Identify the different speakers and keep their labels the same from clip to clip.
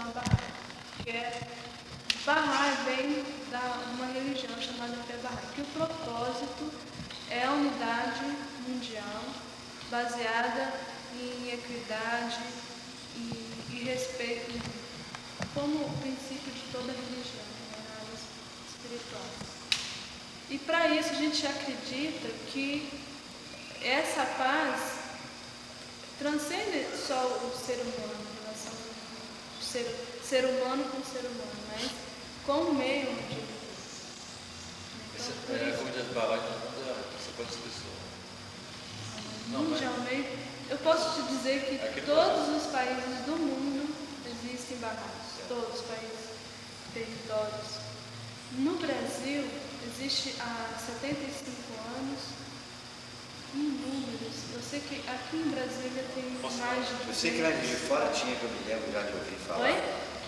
Speaker 1: religião Bahá'í, que Bahá'í vem da uma religião chamada Fé Bahá'í, que o propósito é a unidade mundial baseada em equidade e respeito como o princípio de toda religião, na área espiritual. E para isso a gente acredita que essa paz transcende só o ser humano, em relação ao ser humano com o ser humano, mas com o meio onde ele vive.
Speaker 2: A comunidade Bahá'í no mundo é quantas pessoas?
Speaker 1: Mundialmente, eu posso te dizer que todos os países do mundo existem Bahá'ís, todos os países, territórios. No Brasil, existe há 75 anos inúmeros. Eu sei que aqui em Brasília tem mais de...
Speaker 3: Eu sei que lá em Juiz de Fora tinha, que eu me lembro já de ouvir falar.
Speaker 1: Oi?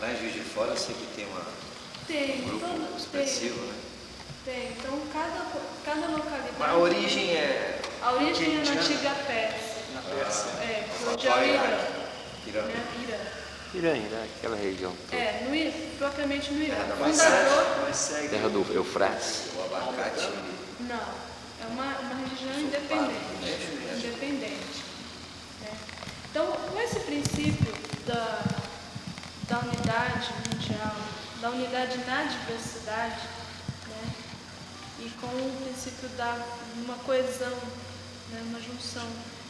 Speaker 3: Lá em Juiz de Fora eu sei que tem um grupo expressivo, né?
Speaker 1: Tem. Então, cada localidade...
Speaker 3: Mas a origem é...
Speaker 1: A origem é na antiga Pérsia.
Speaker 4: Na Pérsia.
Speaker 1: Foi onde é o Irã.
Speaker 3: Irã.
Speaker 5: Irã, aquela região.
Speaker 1: Propriamente no Irã. O
Speaker 4: Mas
Speaker 1: fundador...
Speaker 4: segue.
Speaker 5: Terra do Eufrates.
Speaker 3: O abacate.
Speaker 1: Não, é uma religião independente. Né? Então, com esse princípio da unidade mundial, da unidade na diversidade, né? E com o princípio da uma coesão, né? Uma junção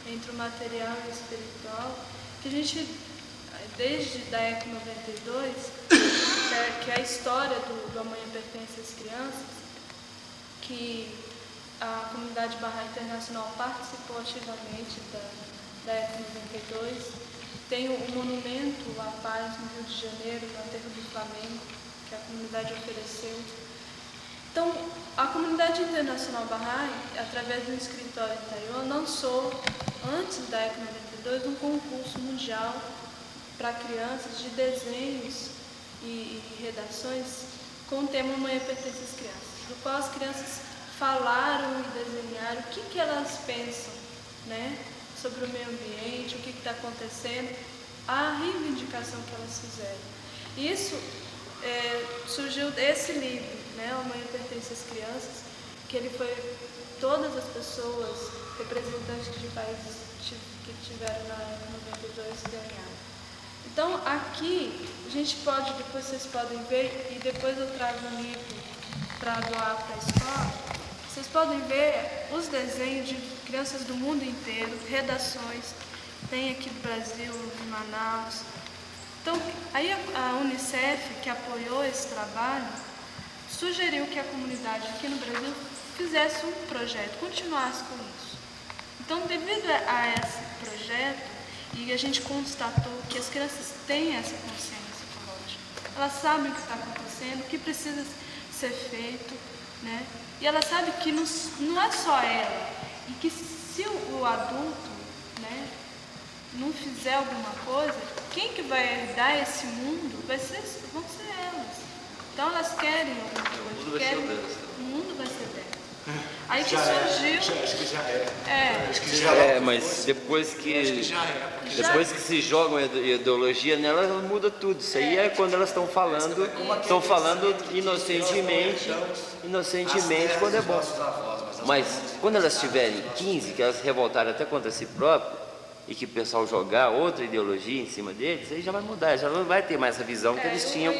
Speaker 1: entre o material e o espiritual, que a gente, desde da ECO 92, que é a história do Amanhã Pertence às Crianças, que a comunidade Bahá'í Internacional participou ativamente da ECO 92. Tem o monumento à paz no Rio de Janeiro, no Aterro do Flamengo, que a comunidade ofereceu. Então, a comunidade internacional Bahá'í, através do escritório em Taiwan, lançou, antes da ECO 92, um concurso mundial para crianças de desenhos e redações com o tema Amanhã Pertence às Crianças, do qual as crianças falaram e desenharam o que elas pensam, né, sobre o meio ambiente, o que está acontecendo, a reivindicação que elas fizeram. E isso surgiu desse livro, né, Amanhã Pertence às Crianças, que ele foi todas as pessoas, representantes de países que tiveram na ECO 92 ganharam. Então, aqui, a gente pode, depois vocês podem ver, e depois eu trago um livro para doar para a escola, vocês podem ver os desenhos de crianças do mundo inteiro, redações, tem aqui do Brasil, em Manaus. Então, aí a Unicef, que apoiou esse trabalho, sugeriu que a comunidade aqui no Brasil fizesse um projeto, continuasse com isso. Então, devido a esse projeto, e a gente constatou que as crianças têm essa consciência ecológica. Elas sabem o que está acontecendo, o que precisa ser feito, né? E elas sabem que não é só ela. E que se o adulto, né, não fizer alguma coisa, quem que vai herdar esse mundo vão ser elas. Então elas querem alguma coisa.
Speaker 2: O mundo vai ser delas.
Speaker 1: O mundo vai ser delas. Aí que surgiu...
Speaker 4: Acho que já é. Acho que já
Speaker 5: Mas depois que...
Speaker 4: Acho que já é. Porque
Speaker 5: Depois que se jogam ideologia nela, muda tudo. Isso aí é quando elas estão falando inocentemente quando é bom. Mas quando elas tiverem 15, que elas revoltarem até contra si próprias, e que o pessoal jogar outra ideologia em cima deles, aí já vai mudar, já não vai ter mais essa visão que eles tinham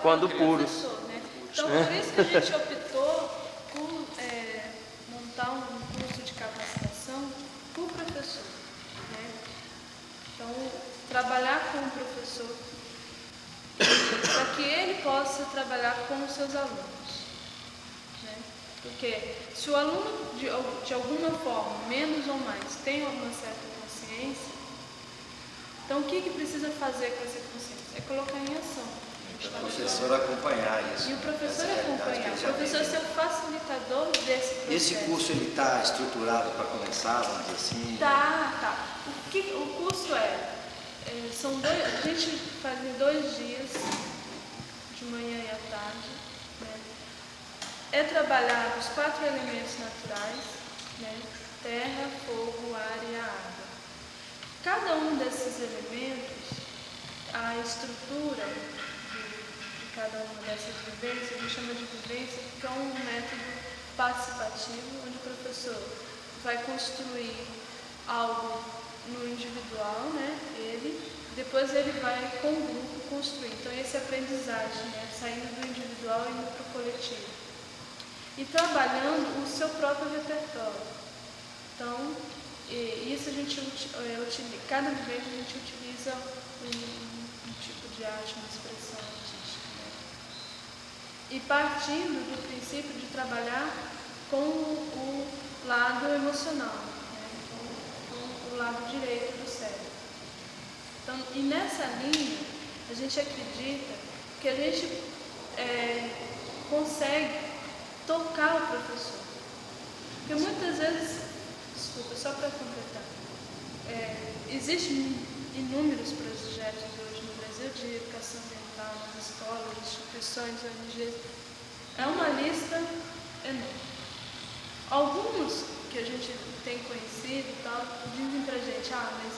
Speaker 5: quando puros.
Speaker 1: Né? Então, por isso que a gente optou por montar um curso de capacitação por professor. Né? Então, trabalhar com o professor para que ele possa trabalhar com os seus alunos. Né? Porque se o aluno, de alguma forma, menos ou mais, tem alguma certa consciência, então o que precisa fazer com essa consciência? É colocar em ação.
Speaker 3: O professor acompanhar isso.
Speaker 1: E o professor
Speaker 3: essa realidade
Speaker 1: acompanhar.
Speaker 3: que
Speaker 1: O
Speaker 3: ele já
Speaker 1: professor
Speaker 3: vive.
Speaker 1: ser o facilitador desse processo.
Speaker 3: Esse curso ele está estruturado para começar, vamos dizer assim?
Speaker 1: Tá. O curso a gente faz em 2 dias, de manhã e à tarde. Né? É trabalhar os 4 elementos naturais, né? Terra, fogo, ar e a água. Cada um desses elementos, a estrutura de cada uma dessas vivências, a gente chama de vivência, porque é um método participativo, onde o professor vai construir algo no individual, né, depois ele vai com o grupo construir. Então esse aprendizagem, né, saindo do individual e indo para o coletivo. E trabalhando o seu próprio repertório. Então, isso a gente utiliza, cada vez a gente utiliza um tipo de arte, uma expressão artística. Né? E partindo do princípio de trabalhar com o lado emocional, né? com o lado direito do cérebro. Então, e nessa linha, a gente acredita que a gente consegue tocar o professor. Porque muitas vezes, desculpa, só para completar, existem inúmeros projetos hoje no Brasil de educação ambiental nas escolas, instituições, ONGs. É uma lista enorme. Alguns que a gente tem conhecido e tal, dizem pra gente, mas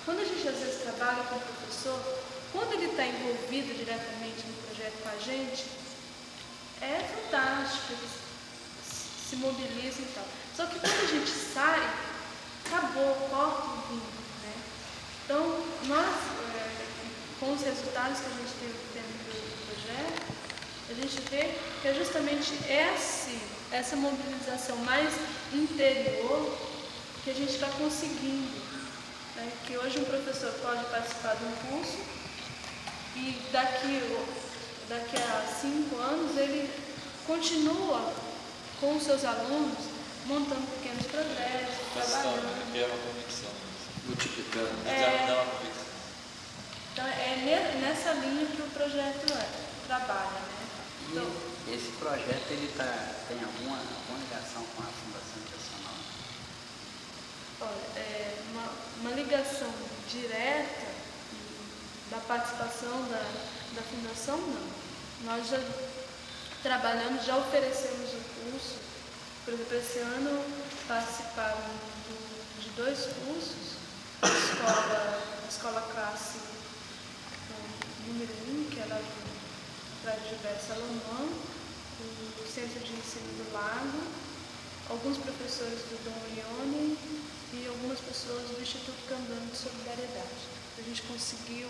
Speaker 1: quando a gente às vezes trabalha com o professor, quando ele está envolvido diretamente no projeto com a gente, é fantástico, eles se mobilizam e tal. Só que quando a gente sai, acabou, corta o vínculo, né? Então, nós, com os resultados que a gente teve do projeto, a gente vê que é justamente essa mobilização mais interior que a gente está conseguindo. Né? Que hoje um professor pode participar de um curso e daqui a 5 anos ele continua com os seus alunos montando pequenos projetos, trabalhando.
Speaker 2: É uma convicção.
Speaker 3: Multiplicando.
Speaker 2: Dá uma convicção.
Speaker 1: Então é nessa linha que o projeto trabalha, né? Então,
Speaker 4: E esse projeto ele tem alguma ligação com a Fundação Educacional?
Speaker 1: Olha, uma ligação direta da participação da Fundação, não. Nós já trabalhamos, já oferecemos o curso. Por exemplo, esse ano participaram de 2 cursos, a escola classe número 1, que é lá do Prédio Gilberto Salomão, o Centro de Ensino do Lago, alguns professores do Dom Leone e algumas pessoas do Instituto Candano de Solidariedade. A gente conseguiu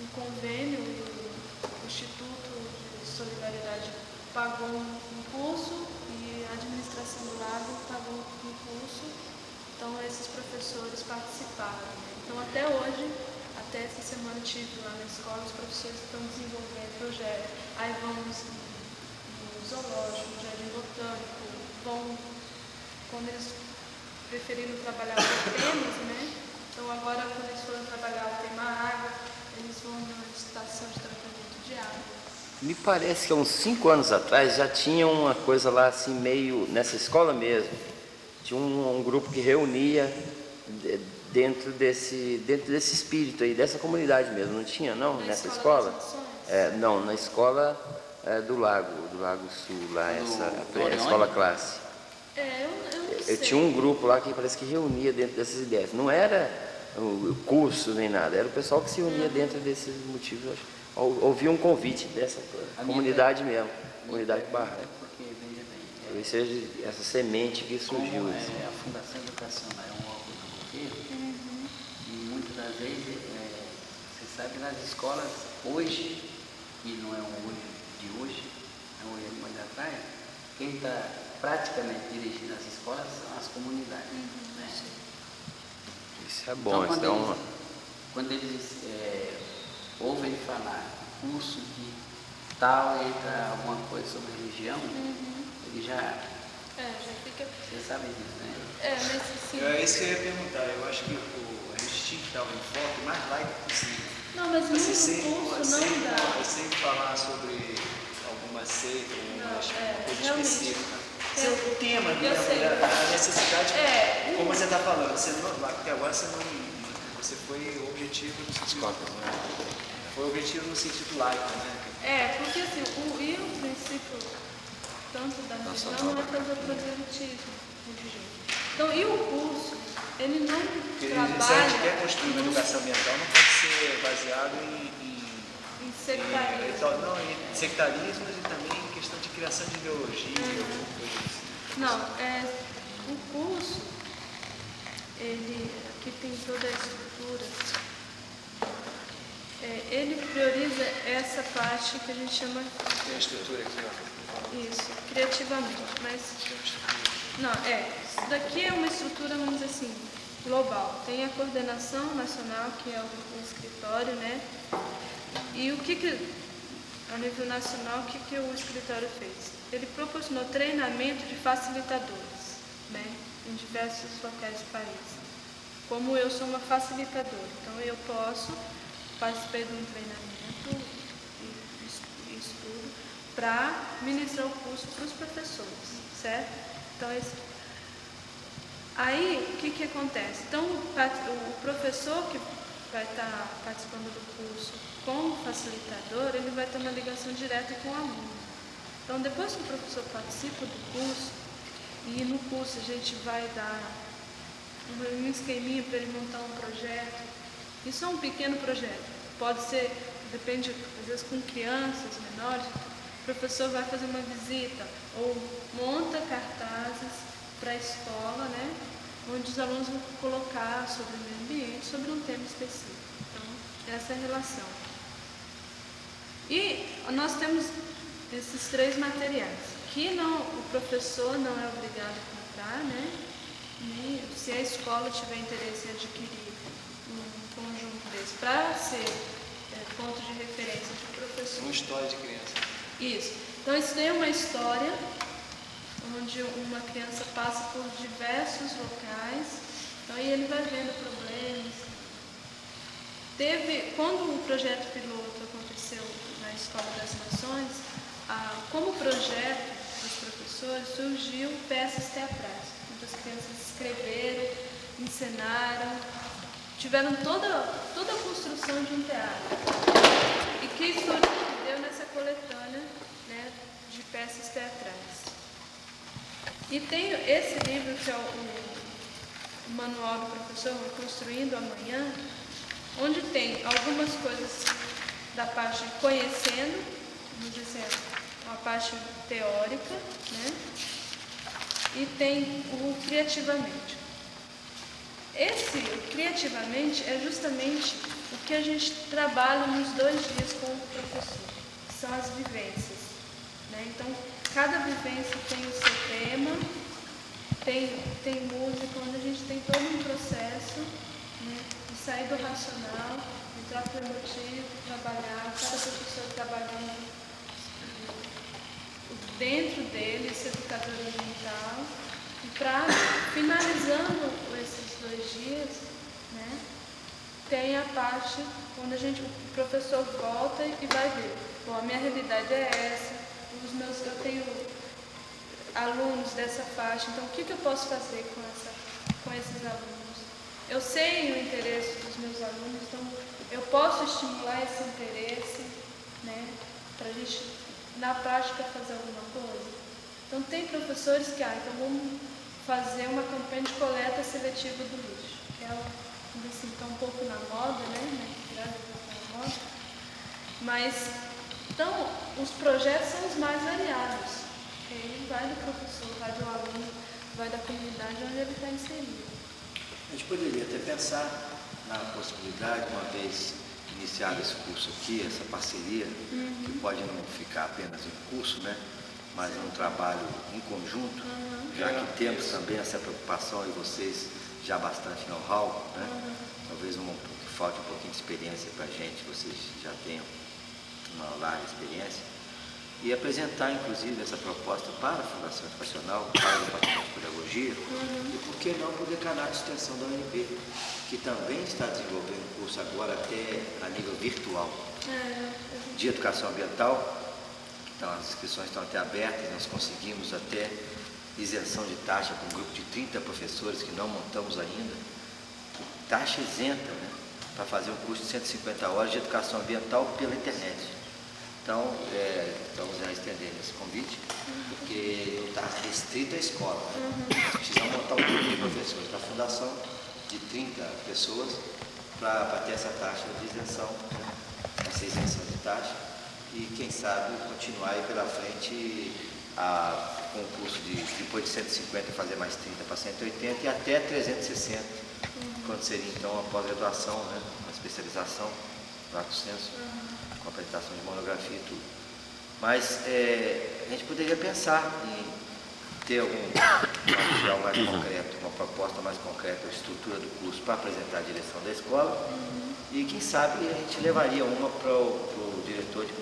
Speaker 1: um convênio, o Instituto de Solidariedade pagou um curso e a administração do Lago pagou um curso, então esses professores participaram. Né? Então até hoje, até essa semana eu estive lá na escola, os professores estão desenvolvendo projetos, aí vão no zoológico, no jardim botânico, quando eles preferiram trabalhar com temas, né? Então agora quando eles foram trabalhar o tema água, eles vão na estação de tratamento de água.
Speaker 5: Me parece que há uns 5 anos atrás já tinha uma coisa lá assim meio, nessa escola mesmo, tinha um grupo que reunia dentro desse espírito aí, dessa comunidade mesmo, não tinha não, nessa escola? Não, na escola do Lago Sul, lá, a escola classe.
Speaker 1: Eu não sei.
Speaker 5: Eu tinha um grupo lá que parece que reunia dentro dessas ideias, não era o curso nem nada, era o pessoal que se reunia dentro desses motivos. Ouvi um convite dessa comunidade mesmo, comunidade Barra.
Speaker 4: Porque, veja bem,
Speaker 5: talvez seja essa semente que surgiu.
Speaker 4: A Fundação Educacional é um órgão do governo, e muitas das vezes, você sabe, nas escolas hoje, e não é um hoje de hoje, é um hoje mais atrás, quem está praticamente dirigindo as escolas são as comunidades. Né?
Speaker 5: Isso é bom,
Speaker 4: então, quando eles ouvem falar curso de tal, entra alguma coisa sobre religião, ele já
Speaker 1: fica...
Speaker 4: Você sabe disso, né?
Speaker 1: Mas assim...
Speaker 3: É isso que eu ia perguntar. Eu acho que a gente tinha que dar um enfoque mais laico possível.
Speaker 1: Não, mas no curso não dá.
Speaker 3: Sem falar sobre alguma seita, uma coisa específica. O tema, a necessidade, como você está falando, até agora você foi objetivo no sentido, foi objetivo no sentido laico, né?
Speaker 1: Porque assim, o princípio tanto da religião não é fazer o proselitismo religioso. Então, e o curso, ele não
Speaker 3: Porque
Speaker 1: trabalha...
Speaker 3: se a gente quer construir uma educação ambiental, não pode ser baseado em
Speaker 1: sectarismo.
Speaker 3: Em sectarismos e também em questão de criação de ideologia, alguma coisa assim.
Speaker 1: Não, o curso, ele, aqui tem toda a estrutura, ele prioriza essa parte que a gente chama...
Speaker 3: Tem a estrutura aqui, ó.
Speaker 1: Isso, criativamente, mas... Não, isso daqui é uma estrutura, vamos dizer assim, global. Tem a coordenação nacional, que é o escritório, né? E ao nível nacional, o que o escritório fez? Ele proporcionou treinamento de facilitadores, né? Em diversos locais do país. Como eu sou uma facilitadora, então eu posso participar de um treinamento e estudo para ministrar o curso para os professores, certo? Então, aí, o que acontece? Então, o professor que vai estar participando do curso como facilitador, ele vai ter uma ligação direta com o aluno. Então, depois que o professor participa do curso, e no curso a gente vai dar um esqueminha para ele montar um projeto, isso é um pequeno projeto, pode ser, depende, às vezes com crianças menores, o professor vai fazer uma visita ou monta cartazes para a escola, né, onde os alunos vão colocar sobre o meio ambiente, sobre um tema específico. Então, essa é a relação. E nós temos esses 3 materiais, que o professor não é obrigado a comprar, né, e se a escola tiver interesse em adquirir um conjunto desse para ser ponto de referência de professor.
Speaker 3: Uma história de criança.
Speaker 1: Isso. Então, isso daí é uma história onde uma criança passa por diversos locais, então aí ele vai vendo problemas. Quando o projeto piloto aconteceu na Escola das Nações, como projeto dos professores, surgiu peças teatrais. Muitas crianças escreveram, encenaram, tiveram toda a construção de um teatro. E que deu nessa coletânea, né, de peças teatrais. E tem esse livro, que é o Manual do Professor Construindo Amanhã, onde tem algumas coisas da parte conhecendo, vamos dizer, uma parte teórica, né? E tem o criativamente. Esse criativamente é justamente o que a gente trabalha nos 2 dias com o professor, que são as vivências, né? Então, cada vivência tem o seu tema, tem música, onde a gente tem todo um processo, né, de sair do racional, entrar para o emotivo, trabalhar, cada professor trabalhando dentro dele, esse educador ambiental, e para, finalizando esses 2 dias, né, tem a parte onde o professor volta e vai ver, bom, a minha realidade é essa, eu tenho alunos dessa faixa, então o que eu posso fazer com esses alunos? Eu sei o interesse dos meus alunos, então eu posso estimular esse interesse, né, para a gente, na prática, fazer alguma coisa. Então tem professores que, então vamos fazer uma campanha de coleta seletiva do lixo, que é assim, está um pouco na moda, né, na moda, mas então os projetos são os mais variados. Aí vai do professor, vai do aluno, vai da comunidade onde ele está inserido.
Speaker 6: A gente poderia até pensar na possibilidade, uma vez iniciado esse curso aqui, essa parceria, que pode não ficar apenas em curso, né, mas um trabalho em conjunto, já que temos também essa preocupação e vocês já bastante know-how, né, talvez falte um pouquinho de experiência para a gente, vocês já tenham uma larga experiência, e apresentar, inclusive, essa proposta para a Fundação Educacional, para o Departamento de Pedagogia, e por que não para o Decanato de Extensão da UNB, que também está desenvolvendo um curso agora até a nível virtual de Educação Ambiental. Então, as inscrições estão até abertas, nós conseguimos até isenção de taxa para um grupo de 30 professores que não montamos ainda, taxa isenta, né, para fazer um curso de 150 horas de Educação Ambiental pela internet. Então, estamos já estendendo esse convite, porque não está restrito à escola. Né? Nós precisamos montar um grupo de professores da Fundação de 30 pessoas para ter essa taxa de isenção, né? Essa isenção de taxa. E quem sabe continuar aí pela frente o concurso depois de 150 fazer mais 30 para 180 e até 360, quando seria então a pós-graduação, né? Uma especialização, lato sensu, com apresentação de monografia e tudo. Mas a gente poderia pensar em ter algum material mais concreto, uma proposta mais concreta, a estrutura do curso para apresentar a direção da escola, e quem sabe a gente levaria uma para o diretor de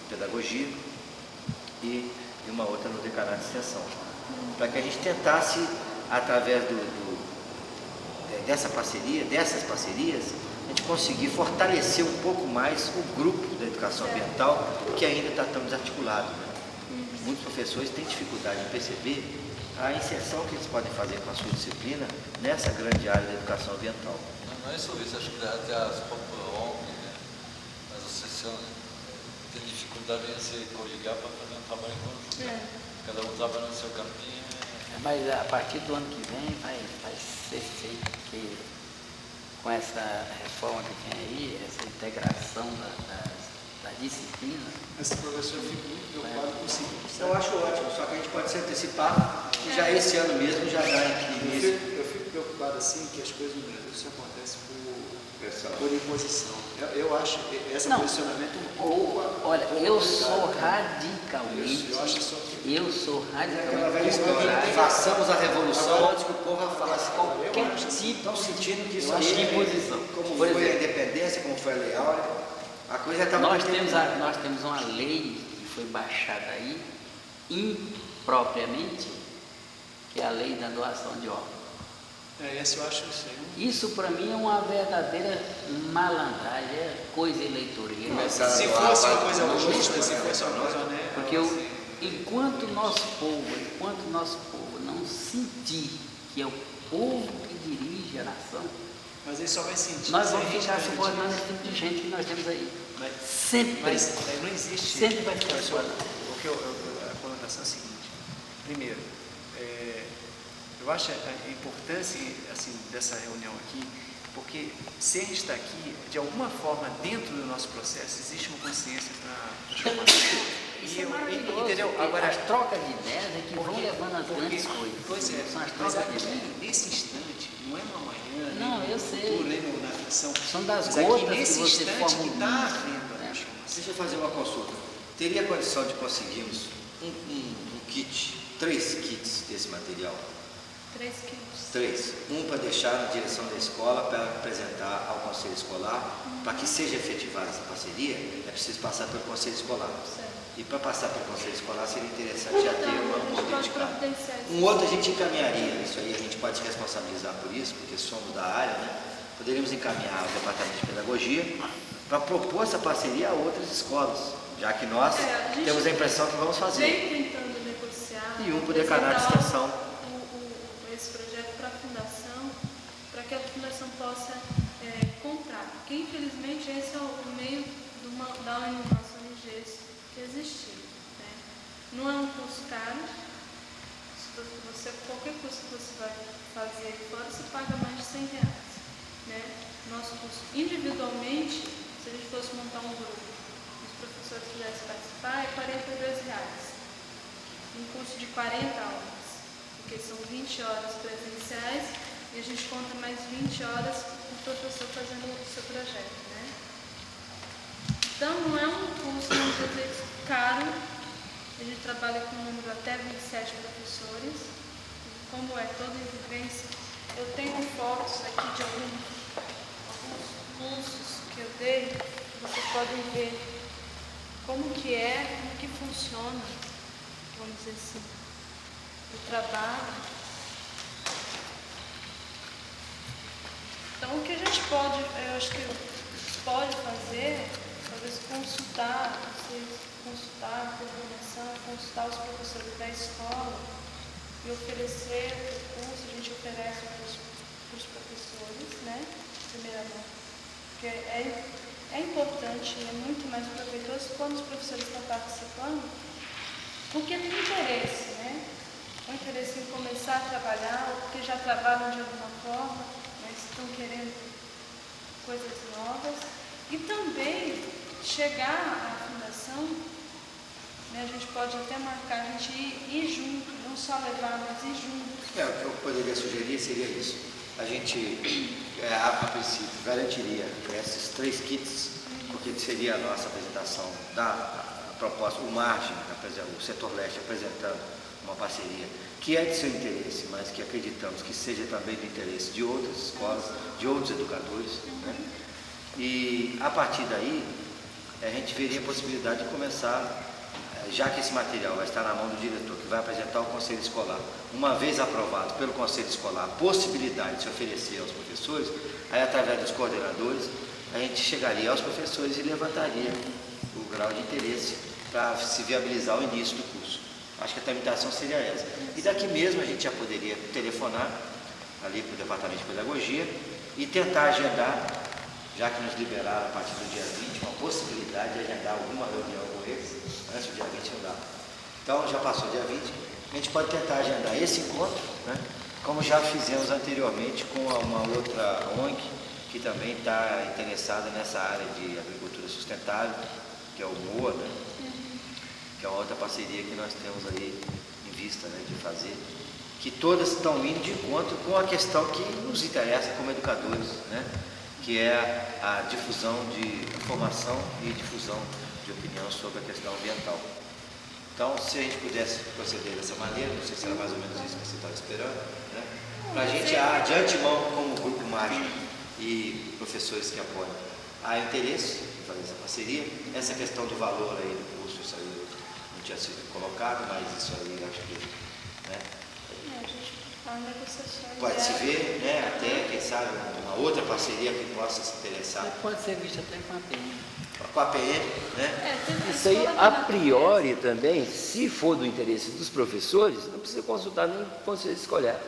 Speaker 6: pedagogia e uma outra no decanato de extensão, para que a gente tentasse, através dessas parcerias, a gente conseguir fortalecer um pouco mais o grupo da educação ambiental, que ainda está tão desarticulado, né? Muitos professores têm dificuldade em perceber a inserção que eles podem fazer com a sua disciplina nessa grande área da educação ambiental.
Speaker 2: Não é só isso, acho que até as ONG, né, as associações, têm dificuldade em se coligar para fazer um trabalho em conjunto. Cada um trabalha no seu caminho.
Speaker 4: Mas a partir do ano que vem vai ser feito, porque com essa reforma que tem aí, essa integração da disciplina.
Speaker 3: Esse professor fica muito preocupado com o seguinte.
Speaker 6: Eu acho ótimo, só que a gente pode se antecipar e já esse ano mesmo já dá início.
Speaker 3: Eu fico preocupado assim que as coisas no Brasil só acontecem por imposição. Eu acho esse posicionamento um pouco.
Speaker 4: Olha, eu sou radicalmente. Eu sou radicalmente.
Speaker 6: Façamos a revolução antes que o povo faça.
Speaker 4: Qualquer tipo.
Speaker 6: Estão sentindo que isso
Speaker 4: de imposição.
Speaker 6: Como foi a independência, como foi a Lei Áurea, a coisa está
Speaker 4: nós temos uma lei que foi baixada aí, impropriamente, que é a lei da doação de órgãos.
Speaker 3: Esse eu acho isso aí.
Speaker 4: Isso para mim é uma verdadeira malandragem, é coisa eleitoreira.
Speaker 3: Se fosse uma coisa justa, se fosse uma coisa honesta.
Speaker 4: Porque enquanto nosso povo não sentir que é o povo que dirige a nação,
Speaker 3: mas ele só vai sentir.
Speaker 4: Nós vamos ficar subordinando esse tipo de gente que nós temos aí. Sempre.
Speaker 3: Mas não existe.
Speaker 4: Sempre vai ficar subordinado.
Speaker 3: A conotação é a seguinte. Primeiro, eu acho a importância assim, dessa reunião aqui, porque se a gente está aqui, de alguma forma, dentro do nosso processo, existe uma consciência para chamar.
Speaker 4: Isso é maravilhoso.
Speaker 3: Entendeu? Agora,
Speaker 4: as trocas de ideias é que vão levando as grandes coisas.
Speaker 3: Pois é,
Speaker 4: são as
Speaker 3: mas
Speaker 4: trocas de ideias.
Speaker 3: nesse instante, não é no amanhã,
Speaker 4: não, eu sei.
Speaker 3: Nem na ficção.
Speaker 4: São das
Speaker 3: mas
Speaker 4: gotas
Speaker 3: aqui, nesse
Speaker 4: que você
Speaker 3: instante
Speaker 4: forma
Speaker 3: que
Speaker 4: o
Speaker 3: está
Speaker 4: mundo,
Speaker 3: havendo a transformação.
Speaker 6: Deixa eu fazer uma consulta. Teria condição de conseguirmos um kit, 3 kits desse material?
Speaker 1: 3 quilos.
Speaker 6: 3. Um para deixar na direção da escola para apresentar ao conselho escolar. Para que seja efetivada essa parceria, é preciso passar pelo conselho escolar.
Speaker 1: Certo.
Speaker 6: E para passar pelo conselho escolar seria interessante já ter um outro indicado.
Speaker 1: Um
Speaker 6: outro a gente encaminharia, isso aí a gente pode se responsabilizar por isso, porque somos da área, né? Poderíamos encaminhar o departamento de pedagogia para propor essa parceria a outras escolas, já que nós temos a impressão que vamos fazer.
Speaker 1: Vem tentando negociar.
Speaker 6: E um para o decanato de extensão.
Speaker 1: Esse projeto para a fundação, para que a fundação possa comprar. Porque infelizmente esse é o meio da união das ONGs que existiu. Né? Não é um curso caro. Qualquer curso que você vai fazer fora, você paga mais de R$100. Né? Nosso curso individualmente, se a gente fosse montar um grupo, os professores quisessem participar, é R$42. Um curso de 40 aulas, porque são 20 horas presenciais e a gente conta mais 20 horas com o professor fazendo o seu projeto. Né? Então não é um curso, vamos dizer, caro. A gente trabalha com um número até 27 professores. Como é toda a vivência, eu tenho fotos aqui de alguns cursos que eu dei. Vocês podem ver como que funciona, vamos dizer assim, o trabalho. Então o que a gente pode, eu acho que pode fazer, talvez consultar a coordenação, consultar os professores da escola e oferecer o curso. A gente oferece para os professores, né? Primeiramente, porque é importante e é muito mais proveitoso quando os professores estão participando, porque tem interesse, né? O interesse em começar a trabalhar, ou porque já trabalham de alguma forma na estão querendo coisas novas. E também chegar à fundação, né, a gente pode até marcar, a gente ir junto, não só levar, mas ir junto.
Speaker 6: O que eu poderia sugerir seria isso. A gente, a princípio, garantiria esses 3 kits, porque seria a nossa apresentação da proposta, o Margem, o Setor Leste apresentando uma parceria que é de seu interesse, mas que acreditamos que seja também do interesse de outras escolas, de outros educadores, né? E a partir daí, a gente veria a possibilidade de começar, já que esse material vai estar na mão do diretor, que vai apresentar ao Conselho Escolar, uma vez aprovado pelo Conselho Escolar, a possibilidade de se oferecer aos professores, aí através dos coordenadores, a gente chegaria aos professores e levantaria o grau de interesse para se viabilizar o início do curso. Acho que a tramitação seria essa. E daqui mesmo a gente já poderia telefonar ali para o Departamento de Pedagogia e tentar agendar, já que nos liberaram a partir do dia 20, uma possibilidade de agendar alguma reunião com eles, antes do dia 20 não dá. Então já passou o dia 20, a gente pode tentar agendar esse encontro, né, como já fizemos anteriormente com uma outra ONG, que também está interessada nessa área de agricultura sustentável, que é o MOA, né? Que é uma outra parceria que nós temos aí em vista, né, de fazer, que todas estão indo de encontro com a questão que nos interessa como educadores, né, que é a difusão de informação e difusão de opinião sobre a questão ambiental. Então, se a gente pudesse proceder dessa maneira, não sei se era mais ou menos isso que você estava esperando, né, para a gente, de antemão, como Grupo Margem e professores que apoiam, há interesse em fazer essa parceria. Essa questão do valor aí do curso, isso aí não tinha sido colocado, mas isso aí acho que, né,
Speaker 1: A gente faz negociações.
Speaker 6: pode se ver, né, até, quem sabe, uma outra parceria que possa se interessar
Speaker 4: Pode ser visto até com a PM.
Speaker 6: com a PM, né?
Speaker 5: Isso aí, a priori também, se for do interesse dos professores, não precisa consultar nem o Conselho Escolar.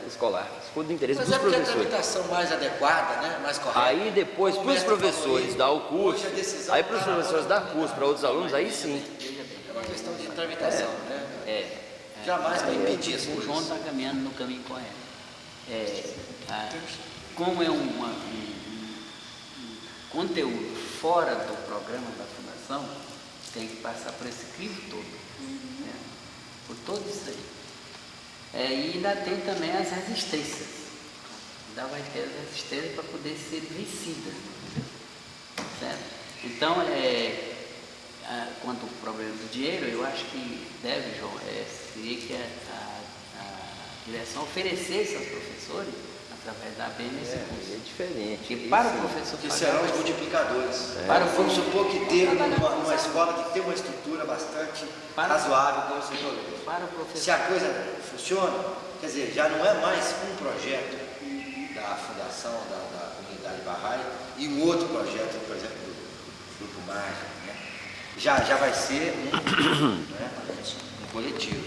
Speaker 5: Se for do interesse
Speaker 6: Mas
Speaker 5: dos
Speaker 6: é porque a
Speaker 5: professores.
Speaker 6: tramitação mais adequada, né, mais correta.
Speaker 5: Aí depois, para os professores dar o curso,
Speaker 6: Hoje a decisão
Speaker 5: aí para os professores dar curso para outros alunos, aí sim.
Speaker 6: é uma questão de tramitação, né? Jamais para impedir as
Speaker 4: O João
Speaker 6: coisas.
Speaker 4: está caminhando no caminho correto. Como é um conteúdo fora do programa da Fundação, tem que passar por esse crivo todo, né? Por tudo isso aí. E ainda tem também as resistências. Ainda vai ter as resistências para poder ser vencidas, certo? Então, quanto ao problema do dinheiro, eu acho que deve, João, seria que a direção oferecesse aos professores, através da ABM, esse curso.
Speaker 5: É diferente.
Speaker 4: Que para o professor
Speaker 6: Que
Speaker 4: pagar,
Speaker 6: serão os multiplicadores.
Speaker 4: Para o
Speaker 6: Vamos supor que numa escola tem que ter uma estrutura bastante razoável, como você falou.
Speaker 4: para o
Speaker 6: Se
Speaker 4: professor,
Speaker 6: a coisa funciona, quer dizer, já não é mais um projeto da Fundação, da Comunidade Bahá'í, e um outro projeto, por exemplo, do Grupo Margem, né? Já vai ser um coletivo.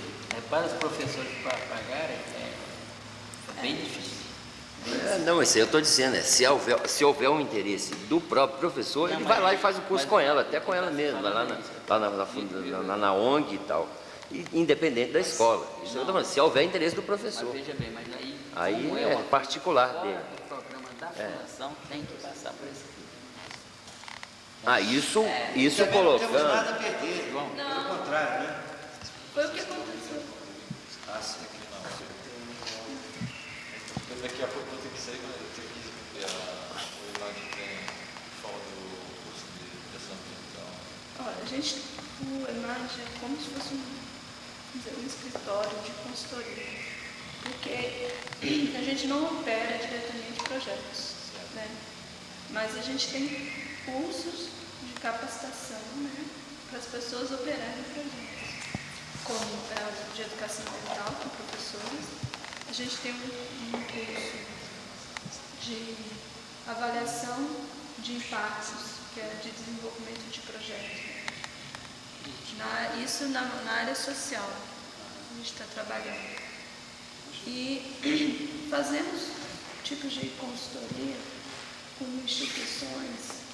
Speaker 4: para os professores pagarem, é bem difícil.
Speaker 5: Não, isso aí eu estou dizendo, se houver um interesse do próprio professor, ele vai lá e faz o curso com ela, até com ela mesmo, vai lá na ONG e tal, independente da escola. Isso eu estou falando, se houver interesse do professor.
Speaker 4: Mas veja bem, mas
Speaker 5: Aí
Speaker 4: como
Speaker 5: é
Speaker 4: uma
Speaker 5: particular
Speaker 4: fora
Speaker 5: dele.
Speaker 4: do programa da Fundação, tem que passar por esse curso.
Speaker 5: Isso
Speaker 6: Também não temos
Speaker 5: colocando.
Speaker 6: nada a perder,
Speaker 4: João.
Speaker 6: pelo contrário, né?
Speaker 1: Foi o que aconteceu.
Speaker 6: Ah, sim.
Speaker 2: Daqui a pouco eu vou ter que sair, mas eu tenho que ver o Ivan que tem fora do curso de educação ambiental.
Speaker 1: Olha, o EMAD é como se fosse um escritório de consultoria, porque a gente não opera diretamente projetos, né? Mas a gente tem cursos de capacitação, né, para as pessoas operarem projetos, como de educação ambiental com professores. A gente tem um curso de avaliação de impactos, que é de desenvolvimento de projetos. Isso na área social, a gente está trabalhando. E fazemos tipos de consultoria com instituições,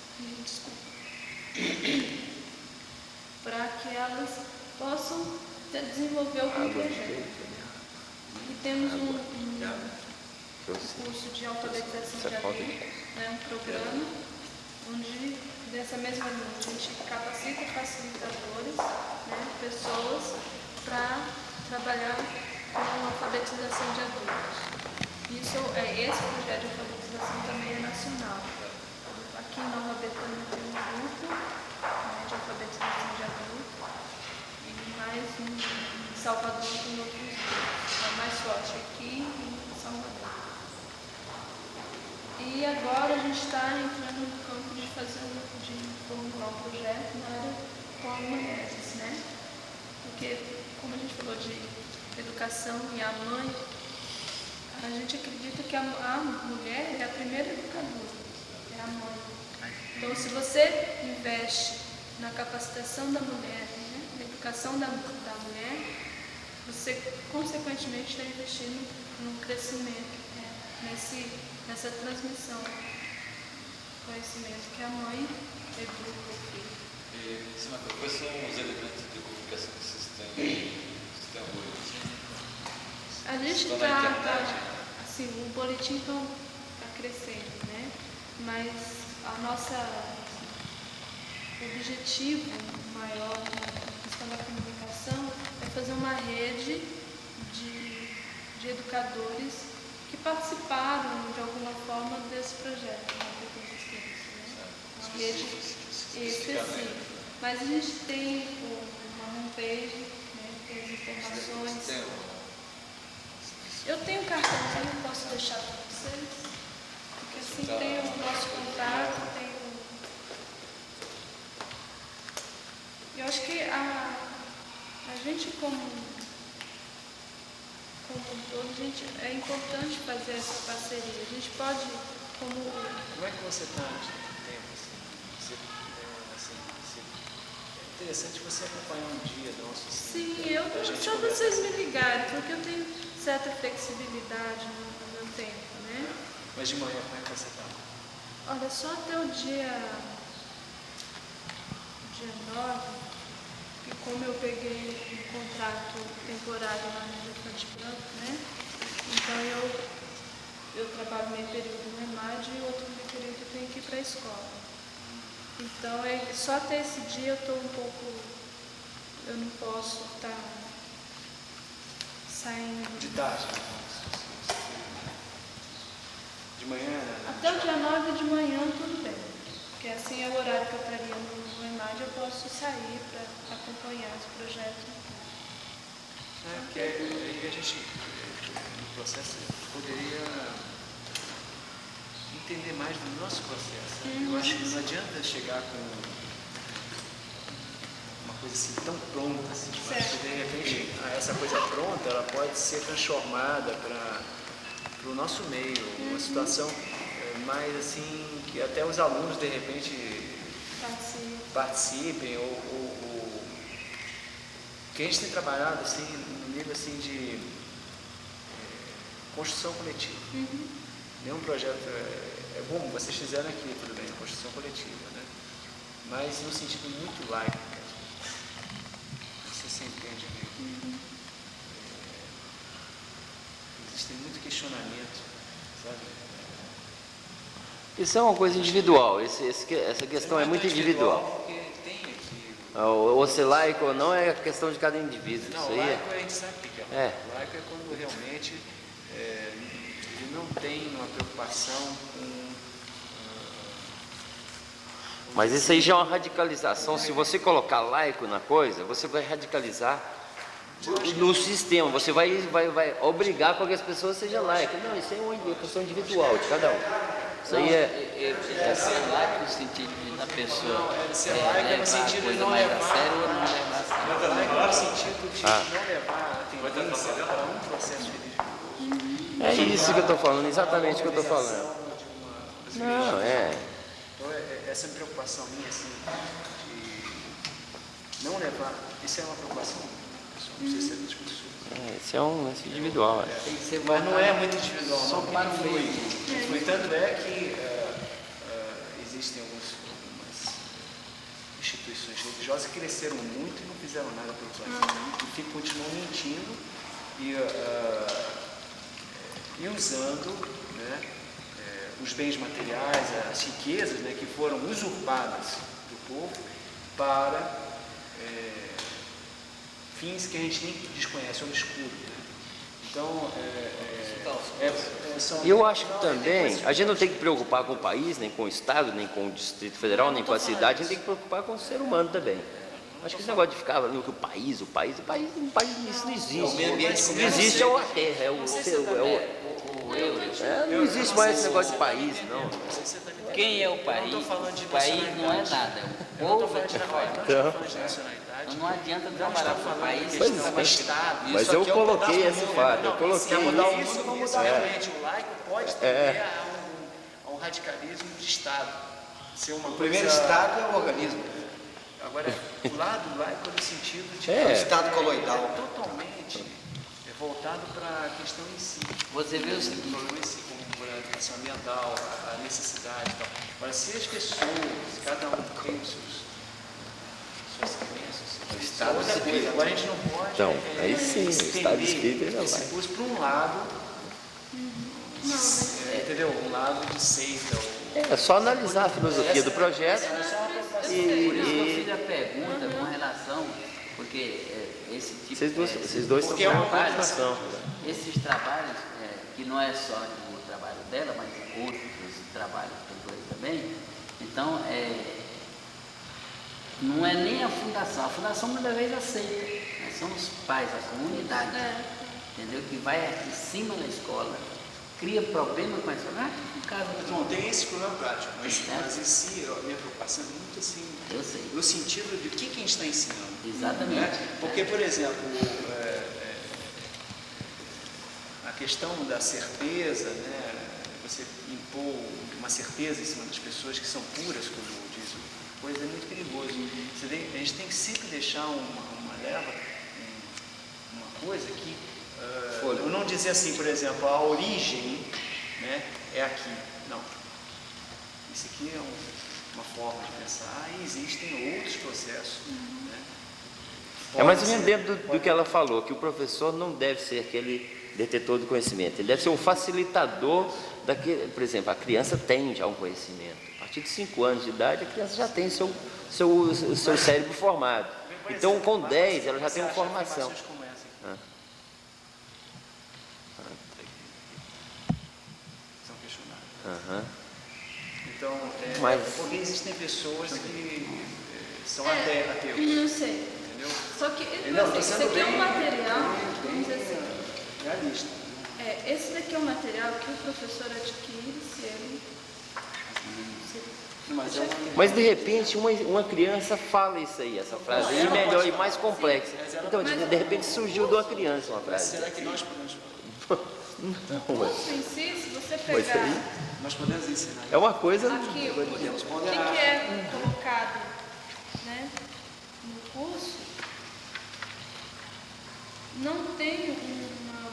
Speaker 1: para que elas possam desenvolver algum projeto. E temos curso de alfabetização de adultos, né, um programa onde, dessa mesma linha, a gente capacita facilitadores, né, pessoas para trabalhar com alfabetização de adultos. Esse projeto de alfabetização também é nacional. Aqui em Nova Betânia tem um grupo, né, de alfabetização de adultos, e mais em Salvador tem outros grupos. É mais forte aqui em Salvador. E agora a gente está entrando no campo de formular um projeto na área com as mulheres, né? Porque, como a gente falou de educação e a mãe, a gente acredita que a mulher é a primeira educadora, é a mãe. Então, se você investe na capacitação da mulher, né, na educação da mulher, você, consequentemente, está investindo no crescimento, né, nessa transmissão do conhecimento que a mãe educa o filho.
Speaker 2: E, quais são os elementos de comunicação que vocês têm hoje?
Speaker 1: A gente está, assim, o boletim está crescendo, né? Mas o objetivo maior na questão da comunicação é fazer uma rede de educadores que participaram de alguma forma desse projeto, né? Uma rede específica. Mas a gente tem uma homepage, né? Tem as informações. Eu tenho um cartãozinho, posso deixar para vocês, porque assim tem o nosso contato, tem o... Eu acho que a gente como todo, é importante fazer essa parceria. A gente pode, como
Speaker 3: é que você está de tempo? É interessante você acompanhar um dia nosso.
Speaker 1: Sim, só vocês me ligarem, porque eu tenho certa flexibilidade no meu tempo, né?
Speaker 3: Mas de manhã, como é que você está?
Speaker 1: Olha, só até o dia 9, que como eu peguei um contrato temporário lá no Elefante Branco, né? Então eu trabalho meio período no EMAD e outro meio período eu tenho que ir para a escola. Então, só até esse dia eu estou um pouco... Eu não posso estar saindo...
Speaker 3: De tarde? De manhã? Né?
Speaker 1: Até o dia 9 de manhã, tudo bem. Porque assim é o horário que eu estaria no EMAD, eu posso sair para acompanhar esse projeto.
Speaker 3: Porque aí a gente, no processo, poderia entender mais do nosso processo. Eu acho que não adianta chegar com uma coisa assim tão pronta, assim, porque de repente essa coisa pronta ela pode ser transformada para o nosso meio, uma situação mais assim, que até os alunos de repente participem, ou que a gente tem trabalhado assim, no nível assim, de construção coletiva. Nenhum projeto é bom, vocês fizeram aqui, tudo bem, construção coletiva, né? Mas no sentido muito laico mesmo. Você se entende mesmo. Existe muito questionamento, sabe?
Speaker 5: Isso é uma coisa individual, essa questão é muito individual.
Speaker 3: Porque tem aqui...
Speaker 5: Ou ser laico ou não é questão de cada indivíduo.
Speaker 3: Não,
Speaker 5: isso aí
Speaker 3: laico a gente sabe o que é. Laico é quando realmente ele não tem uma preocupação com...
Speaker 5: Mas isso aí já é uma radicalização. Se você colocar laico na coisa, você vai radicalizar no sistema. Você vai obrigar com que as pessoas sejam laicas. Não, isso aí é uma questão individual de cada um. Isso aí
Speaker 4: é ser laico no sentido da pessoa
Speaker 3: levar
Speaker 4: no sentido a coisa mais a sério ou não levar a sério.
Speaker 3: Laico no sentido de não levar a tendência para um processo religioso.
Speaker 5: É isso que eu estou falando, exatamente o que eu estou falando. Não,
Speaker 3: Então, essa preocupação minha, assim, de não levar, isso é uma preocupação minha, não sei se é discurso.
Speaker 5: Isso é um lance individual.
Speaker 3: Mas não é muito individual,
Speaker 4: só para o meio.
Speaker 3: No entanto, é que existem algumas instituições religiosas que cresceram muito e não fizeram nada pelo planeta. E continuam mentindo e e usando, né, os bens materiais, as riquezas, né, que foram usurpadas do povo para fins que a gente nem desconhece, obscuros. Né? Então,
Speaker 5: eu acho que também, a gente não tem que preocupar com o país, nem com o Estado, nem com o Distrito Federal, nem com a cidade, a gente tem que preocupar com o ser humano também. Acho que esse negócio de ficar falando que o país, isso não existe.
Speaker 3: O meio ambiente
Speaker 5: O que existe é a terra, não existe mais esse negócio de país, não.
Speaker 4: Quem é o país? O país não é nada, é o povo é que faz. Então não adianta trabalhar para o país,
Speaker 5: Mas eu coloquei esse fato, eu coloquei
Speaker 3: isso. Vamos mudar realmente. O laico pode tender a um radicalismo de Estado. Ser uma
Speaker 6: O primeiro Estado é o organismo.
Speaker 3: Agora, o lado laico no sentido de
Speaker 6: o Estado coloidal.
Speaker 3: Totalmente voltado para a questão em si.
Speaker 4: Você vê o
Speaker 3: seguinte, problema em si, como a questão ambiental, a necessidade e tal. Agora, se as pessoas, cada um tem suas crenças, outra coisa. Agora a gente não pode
Speaker 5: então, aí sim, o Estado espírita já
Speaker 3: esse
Speaker 5: vai.
Speaker 3: curso para um lado, entendeu? Um lado de seita.
Speaker 5: É só analisar a filosofia do projeto.
Speaker 4: Por isso que eu fiz a pergunta com relação, porque esse tipo
Speaker 5: Vocês dois estão com preocupação.
Speaker 4: esses trabalhos, que não é só o trabalho dela, mas outros trabalhos também, então não é nem a fundação muitas vezes aceita, né? São os pais, a comunidade, entendeu? Que vai em cima da escola, cria problema com a escola. No caso
Speaker 3: não tem esse problema prático, mas em si, a minha preocupação é muito assim,
Speaker 4: eu sei.
Speaker 3: no sentido de o que a gente está ensinando.
Speaker 4: Exatamente.
Speaker 3: Né? Porque, por exemplo, a questão da certeza, né? Você impor uma certeza em cima das pessoas que são puras, como diz o coisa, é muito perigoso. A gente tem que sempre deixar uma leva, uma coisa que, eu não dizer assim, por exemplo, a origem, né, é aqui. Não. Isso aqui é uma forma de pensar e existem outros processos. Né?
Speaker 5: Mais ou menos dentro do que ela falou, que o professor não deve ser aquele detetor do conhecimento, ele deve ser o facilitador daquele. Por exemplo, a criança tem já um conhecimento. A partir de 5 anos de idade, a criança já tem seu cérebro formado. Então, com 10, ela já tem uma formação.
Speaker 3: São questionadas.
Speaker 5: Então,
Speaker 3: porque existem pessoas que são ateus.
Speaker 1: Não sei.
Speaker 3: Entendeu?
Speaker 1: Só que esse aqui é um material, vamos dizer assim,
Speaker 3: realista.
Speaker 1: Esse daqui é um material que o professor adquire se ele...
Speaker 5: Mas de repente uma criança fala isso aí, essa frase aí, melhor e mais complexa. Então, de repente surgiu de uma criança uma frase.
Speaker 3: Será que nós podemos falar?
Speaker 1: O curso em si, se você pegar...
Speaker 3: Nós podemos ensinar.
Speaker 5: É uma coisa...
Speaker 1: Aqui, o que é colocado, né, no curso, não tem uma...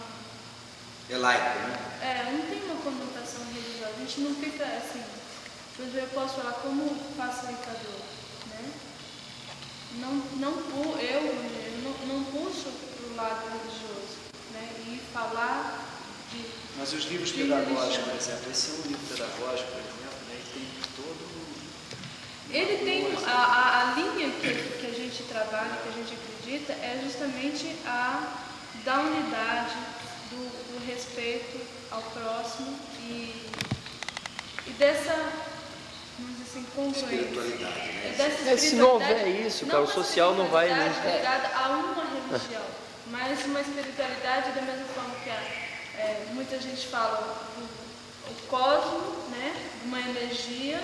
Speaker 6: É laico, né?
Speaker 1: Não tem uma conotação religiosa. A gente não fica assim... Por exemplo, eu posso falar como facilitador, né? Eu não puxo para o lado religioso, né? E falar de...
Speaker 3: Mas os livros pedagógicos, por exemplo, esse é um livro pedagógico, por exemplo, né? Ele tem todo...
Speaker 1: Ele tem a linha que a gente trabalha, que a gente acredita, é justamente a da unidade, do respeito ao próximo e dessa, vamos dizer assim, congruência.
Speaker 6: Né?
Speaker 5: Se não houver isso, cara, o social não vai nunca.
Speaker 1: Ligada a uma religião, mas uma espiritualidade da mesma forma que muita gente fala o cosmo, né, uma energia,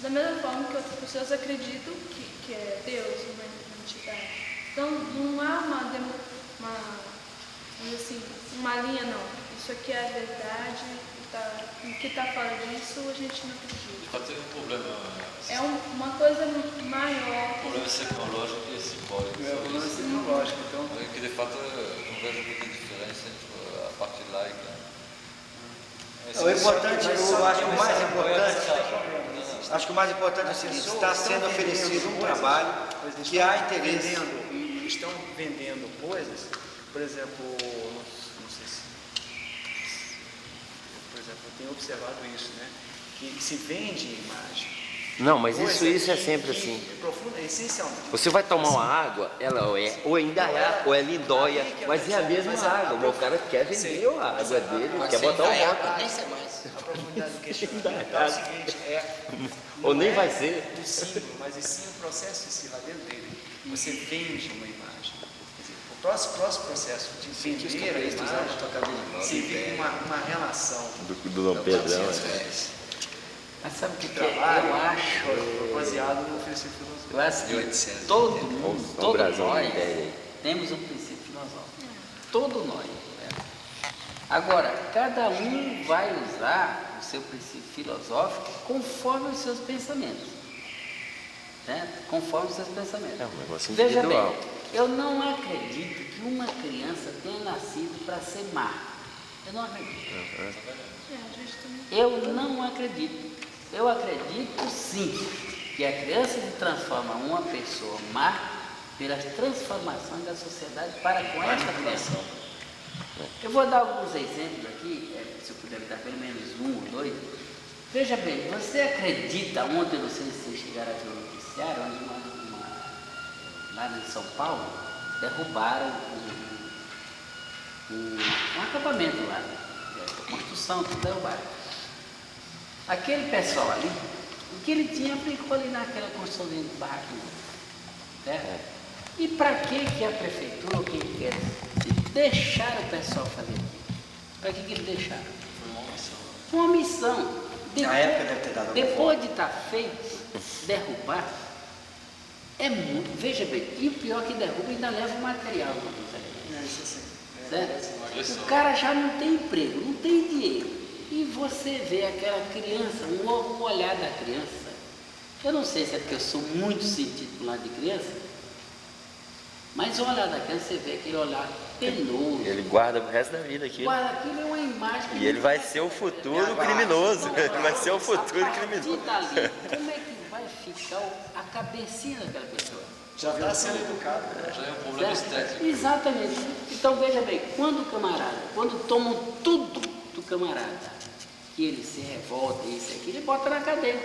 Speaker 1: da mesma forma que outras pessoas acreditam que é Deus, uma entidade. Então, não há uma linha, não. Isso aqui é a verdade, o que está fora disso, a gente não acredita.
Speaker 2: De fato, tem um problema.
Speaker 1: É uma coisa maior.
Speaker 2: O problema tecnológico e simbólico.
Speaker 3: É o problema tecnológico, então.
Speaker 2: Que de fato não vejo muita diferença entre a parte laica.
Speaker 6: O importante, eu acho que o mais importante, acho que o mais importante é o seguinte: está sendo oferecido um trabalho que há interesse.
Speaker 3: Estão vendendo coisas, por exemplo, não sei se exemplo, eu tenho observado isso, né? Que se vende imagem.
Speaker 5: Não, mas
Speaker 3: Coisa
Speaker 5: isso é
Speaker 3: que-
Speaker 5: sempre
Speaker 3: que
Speaker 5: assim.
Speaker 3: Profunda, essencialmente.
Speaker 5: Você vai tomar uma água, ela ou ainda é, ou é lindóia, mas é a mesma água. Mas o cara quer vender a água dele, quer botar o rótulo.
Speaker 4: Nem sei mais.
Speaker 3: A profundidade do questionamento é o seguinte,
Speaker 5: Ou nem
Speaker 3: não
Speaker 5: vai
Speaker 3: é
Speaker 5: ser.
Speaker 3: do símbolo, mas e sim o processo em si, lá dentro dele. Você vende uma imagem. Quer dizer, o próximo processo de vender a imagem, se vive uma relação
Speaker 5: Do Dom Pedrão.
Speaker 4: Mas sabe o que,
Speaker 3: de
Speaker 4: que é?
Speaker 3: trabalho
Speaker 4: Eu acho,
Speaker 3: baseado no princípio filosófico.
Speaker 4: eu acho que todo mundo,
Speaker 5: o
Speaker 4: todos
Speaker 5: brasão da
Speaker 4: nós,
Speaker 5: ideia aí.
Speaker 4: temos um princípio filosófico. Todo nós. Né? Agora, cada um vai usar o seu princípio filosófico conforme os seus pensamentos. Né? Conforme os seus pensamentos.
Speaker 5: É um negócio
Speaker 4: Veja
Speaker 5: individual.
Speaker 4: bem, eu não acredito que uma criança tenha nascido para ser má. Eu não acredito. Eu não acredito. Eu acredito sim que a criança se transforma em uma pessoa má pelas transformações da sociedade para com esta criança. Eu vou dar alguns exemplos aqui, se eu puder dar pelo menos um ou dois. Veja bem, você acredita, ontem, não sei se vocês chegaram aqui no noticiário, onde lá em São Paulo, derrubaram um acampamento lá, construção, tudo derrubaram. Aquele pessoal ali, o que ele tinha aplicou ali naquela construçãozinha de barraquinho, certo? E para que a prefeitura, ou quem quer, deixaram o pessoal fazer aquilo? Para que eles deixaram? Foi uma missão.
Speaker 3: Na época deve ter dado
Speaker 4: Depois de estar feito, derrubar, é muito. Veja bem, e o pior que derruba ainda leva o material.
Speaker 3: Isso assim.
Speaker 4: Certo? O cara já não tem emprego, não tem dinheiro. E você vê aquela criança, o olhar da criança. Eu não sei se é porque eu sou muito sentido do lado de criança, mas o olhar da criança, você vê aquele olhar penoso.
Speaker 5: Ele guarda pro resto da vida aquilo.
Speaker 4: Guarda, aquilo é uma imagem.
Speaker 5: E ele vai ser o futuro criminoso. Ele vai ser o futuro criminoso.
Speaker 4: Dali, como é que vai ficar a cabecinha daquela pessoa?
Speaker 3: Já está sendo educado.
Speaker 2: Já é um problema estético.
Speaker 4: Exatamente. Então veja bem, quando o camarada, quando tomam tudo do camarada, que ele se revolta, isso e aquilo, ele bota na cadeia.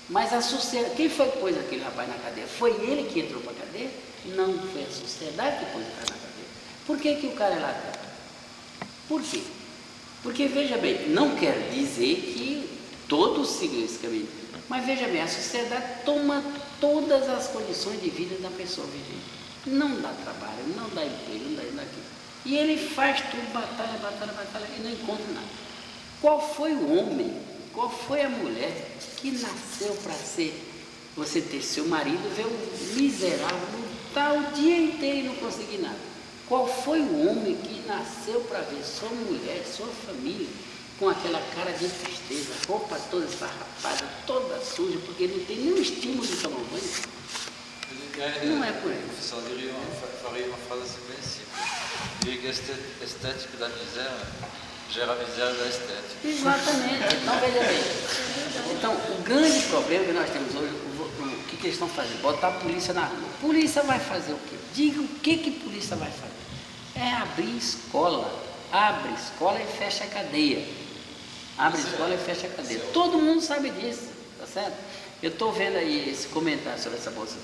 Speaker 4: Mas a sociedade, quem foi que pôs aquele rapaz na cadeia? Foi ele que entrou para a cadeia? Não, foi a sociedade que pôs o cara na cadeia. Por que o cara é ladrão? Por quê? Porque, veja bem, não quer dizer que todos sigam esse caminho. Mas veja bem, a sociedade toma todas as condições de vida da pessoa vigente. Não dá trabalho, não dá emprego, não dá aquilo. E ele faz tudo, batalha, e não encontra nada. Qual foi o homem, qual foi a mulher que nasceu para ser, você ter seu marido, ver um miserável, lutar o dia inteiro e não conseguir nada? Qual foi o homem que nasceu para ver sua mulher, sua família, com aquela cara de tristeza, roupa toda esfarrapada, toda suja, porque não tem nenhum estímulo de tomar banho? Não é por aí.
Speaker 2: O professor faria uma frase assim bem simples. Diria que a estética da miséria gera a miséria da estética.
Speaker 4: Exatamente. Então, veja bem. Então, o grande problema que nós temos hoje, o que eles estão fazendo? Botar a polícia na rua. A polícia vai fazer o quê? Diga o que a polícia vai fazer. É abrir escola. Abre escola e fecha a cadeia. Abre escola e fecha a cadeia. Todo mundo sabe disso, tá certo? Eu estou vendo aí esse comentário sobre essa bolsa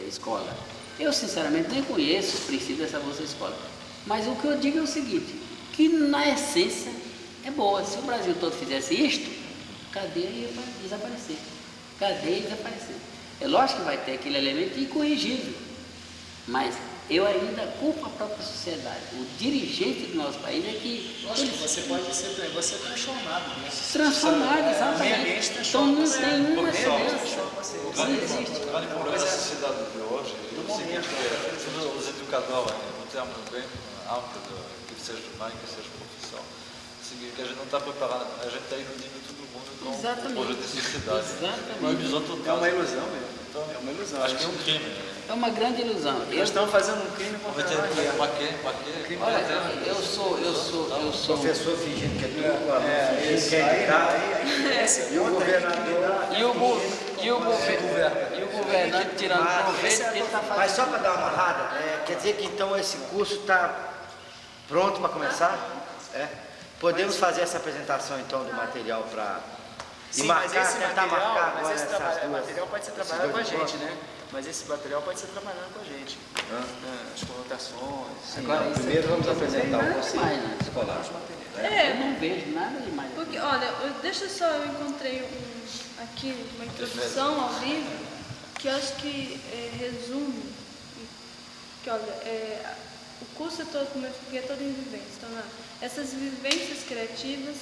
Speaker 4: escola. Eu, sinceramente, nem conheço os princípios dessa bolsa escola. Mas o que eu digo é o seguinte, que na essência é boa. Se o Brasil todo fizesse isto, cadeia ia desaparecer. Cadeia ia desaparecer. É lógico que vai ter aquele elemento incorrigível, mas eu ainda culpo a própria sociedade. O dirigente do nosso país é que...
Speaker 3: Lógico que você pode ser transformado. Né?
Speaker 4: Transformado, exatamente. Então não tem uma diferença.
Speaker 2: Não existe. O grande problema da sociedade de hoje é o seguinte, os educadores, no termo bem amplo, que seja mãe, que seja profissão, o seguinte, que a gente não está preparado, a gente está iludindo todo mundo com o projeto de sociedade.
Speaker 4: Exatamente.
Speaker 3: É uma ilusão mesmo. Então, é uma ilusão.
Speaker 2: Acho que é um crime.
Speaker 4: É uma grande ilusão.
Speaker 3: Nós estamos fazendo um crime contra a humanidade.
Speaker 2: Para quê?
Speaker 4: Olha, eu sou...
Speaker 6: Professor fingindo que é tudo, fingindo que é educado. E o governador.
Speaker 4: E o governante tirando proveito que ele está fazendo.
Speaker 6: Mas só para dar uma amarrada, quer dizer que então esse curso está pronto para começar? Podemos fazer essa apresentação então do material para... E
Speaker 3: Sim,
Speaker 6: marcar,
Speaker 3: mas esse
Speaker 6: tentar
Speaker 3: material,
Speaker 6: marcar
Speaker 3: mas
Speaker 6: agora
Speaker 3: esse
Speaker 6: essas duas.
Speaker 3: material pode ser
Speaker 6: esses
Speaker 3: trabalhado com a
Speaker 6: dois
Speaker 3: gente,
Speaker 6: encontros.
Speaker 3: né? Mas esse material pode ser trabalhado com a gente. As conotações.
Speaker 6: Agora, primeiro vamos apresentar o
Speaker 4: nada
Speaker 6: conceito
Speaker 4: demais, né?
Speaker 6: escolar.
Speaker 4: Eu não vejo nada demais.
Speaker 1: Porque, olha, deixa só, eu encontrei aqui uma introdução ao livro que eu acho que resume, que olha, o curso é todo, como eu expliquei, é todo em vivência. Então, essas vivências criativas,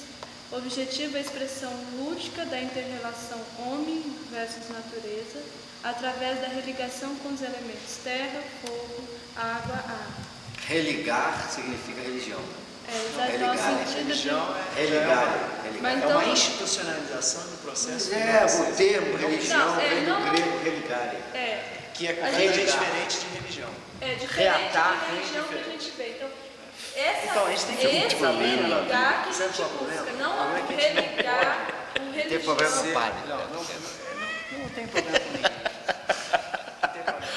Speaker 1: o objetivo é a expressão lúdica da inter-relação homem versus natureza, através da religação com os elementos terra, fogo, água, ar.
Speaker 6: Religar significa religião.
Speaker 1: Exato, no sentido
Speaker 3: Religião
Speaker 1: de...
Speaker 6: Religar.
Speaker 1: Mas
Speaker 3: é
Speaker 1: então,
Speaker 3: uma institucionalização do processo.
Speaker 6: O termo religião vem
Speaker 1: não,
Speaker 6: do grego religare.
Speaker 3: Que é
Speaker 1: A
Speaker 3: completamente
Speaker 1: gente-
Speaker 3: diferente de religião.
Speaker 1: é diferente
Speaker 6: Reatar
Speaker 1: da
Speaker 6: é
Speaker 1: religião que a
Speaker 6: diferente.
Speaker 1: gente vê. Então,
Speaker 3: Então, a gente tem que
Speaker 1: esse religar que a
Speaker 3: Sabe
Speaker 1: gente
Speaker 3: qual é o
Speaker 1: busca,
Speaker 3: problema?
Speaker 1: não
Speaker 3: O problema é
Speaker 1: o
Speaker 3: que a gente não
Speaker 1: religar, o
Speaker 6: Tem
Speaker 1: religioso.
Speaker 6: problema com o padre.
Speaker 3: Não tem problema com ninguém. Não tem problema.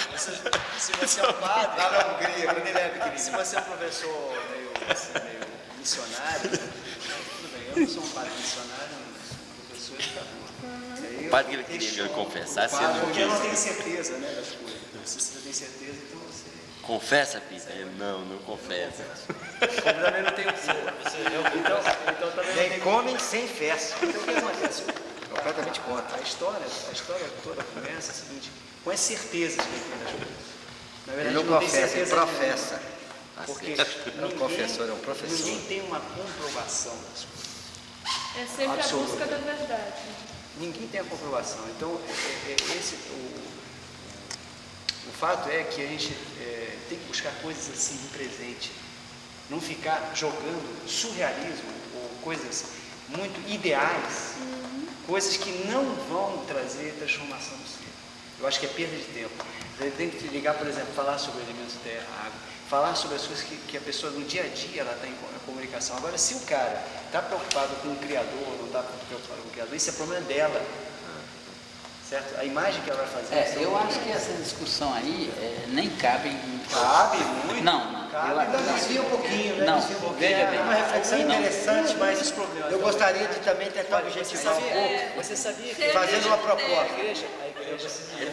Speaker 3: Se você é um padre,
Speaker 6: Lá na Hungria, quando ele era pequenininho.
Speaker 3: se você é um professor meio missionário, tudo bem, eu não sou um padre missionário, eu sou um professor educador.
Speaker 5: O padre que ele queria me confessar, você não
Speaker 3: Porque eu não
Speaker 5: disse.
Speaker 3: tenho certeza, né, das coisas. Se você tem certeza, então você...
Speaker 5: Confessa, Pita? Ele, não confessa.
Speaker 3: Como também não tenho então também não
Speaker 6: Nem
Speaker 3: tem
Speaker 6: comem sem festa.
Speaker 3: Então o que acontece?
Speaker 6: Completamente contra.
Speaker 3: A história toda começa o seguinte, com as certezas que ele tem das coisas. Na
Speaker 6: Ele
Speaker 3: verdade,
Speaker 6: não
Speaker 3: não tem
Speaker 6: confessa, ele
Speaker 3: certeza
Speaker 6: professa.
Speaker 3: porque
Speaker 6: Não é um professor, é um professor.
Speaker 3: ninguém tem uma comprovação das coisas.
Speaker 1: É sempre
Speaker 3: Absoluto.
Speaker 1: a busca da verdade.
Speaker 3: Ninguém tem a comprovação. Então, o fato é que a gente tem que buscar coisas assim no presente. Não ficar jogando surrealismo ou coisas muito ideais, coisas que não vão trazer transformação no ser. Eu acho que é perda de tempo. Ele tem que ligar, por exemplo, falar sobre elementos terra, água, falar sobre as coisas que a pessoa no dia a dia ela está em comunicação. Agora, se o cara está preocupado com o Criador, não está preocupado com o Criador, isso é problema dela. Certo? A imagem que ela vai fazer.
Speaker 4: Eu acho que essa discussão aí nem cabe em...
Speaker 3: Cabe muito.
Speaker 4: Não,
Speaker 3: Cabe,
Speaker 4: eu
Speaker 6: Desvia um pouquinho, né?
Speaker 4: Não,
Speaker 6: Desvia um pouquinho.
Speaker 4: veja
Speaker 6: É
Speaker 4: bem.
Speaker 6: uma reflexão
Speaker 4: Não.
Speaker 6: interessante, mas
Speaker 3: Muitos problemas.
Speaker 6: eu gostaria de também tentar
Speaker 3: Você
Speaker 6: objetivar um pouco,
Speaker 3: você sabia que
Speaker 6: fazendo uma proposta.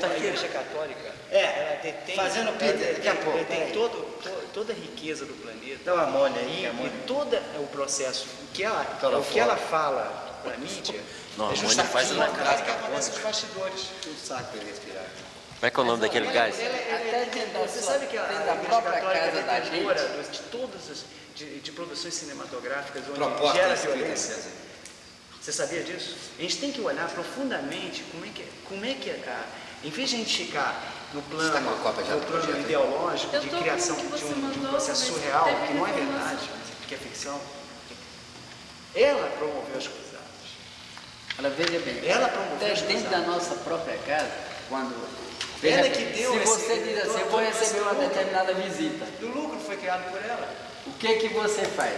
Speaker 3: a igreja católica,
Speaker 6: É,
Speaker 3: ela detém,
Speaker 6: fazendo Peter, daqui a pouco.
Speaker 3: detém
Speaker 6: peraí.
Speaker 3: toda a riqueza do planeta.
Speaker 6: Dá uma amônia aí,
Speaker 3: E
Speaker 6: amônia.
Speaker 3: todo o processo, o que ela fala para a mídia,
Speaker 5: Não,
Speaker 3: é
Speaker 5: a
Speaker 3: justamente
Speaker 5: amônia faz
Speaker 3: o
Speaker 5: na
Speaker 3: contrário que acontece nos bastidores.
Speaker 6: Um saco ele respirar.
Speaker 5: Como é que é o nome daquele gás?
Speaker 4: Até dentro da
Speaker 3: Você
Speaker 4: sua-
Speaker 3: sabe que a
Speaker 4: dentro da
Speaker 3: igreja
Speaker 4: própria
Speaker 3: católica
Speaker 4: casa
Speaker 3: é
Speaker 4: da
Speaker 3: detentora
Speaker 4: gente.
Speaker 3: de todas as de produções cinematográficas onde
Speaker 6: Proposta
Speaker 3: gera
Speaker 6: escrita,
Speaker 3: violência.
Speaker 6: César.
Speaker 3: Você sabia disso? A gente tem que olhar profundamente como é que em vez de a gente ficar no
Speaker 6: Você tá com a cópia já do
Speaker 3: plano
Speaker 6: projeto aí?
Speaker 3: ideológico
Speaker 1: Eu
Speaker 3: de
Speaker 1: tô com
Speaker 3: criação
Speaker 1: o que
Speaker 3: de
Speaker 1: você
Speaker 3: um
Speaker 1: mandou,
Speaker 3: processo
Speaker 1: mas
Speaker 3: surreal,
Speaker 1: teve
Speaker 3: que não é
Speaker 1: informação.
Speaker 3: verdade, que é ficção. Ela promoveu as cruzadas.
Speaker 4: Ela veja bem,
Speaker 3: Ela promoveu
Speaker 4: até
Speaker 3: as
Speaker 4: dentro da
Speaker 3: cruzadas.
Speaker 4: nossa própria casa, quando...
Speaker 3: Ela
Speaker 4: veja
Speaker 3: que
Speaker 4: bem,
Speaker 3: deu
Speaker 4: se
Speaker 3: esse-
Speaker 4: você diz assim, eu vou receber uma determinada visita,
Speaker 3: Do lucro foi criado por ela.
Speaker 4: o que você faz?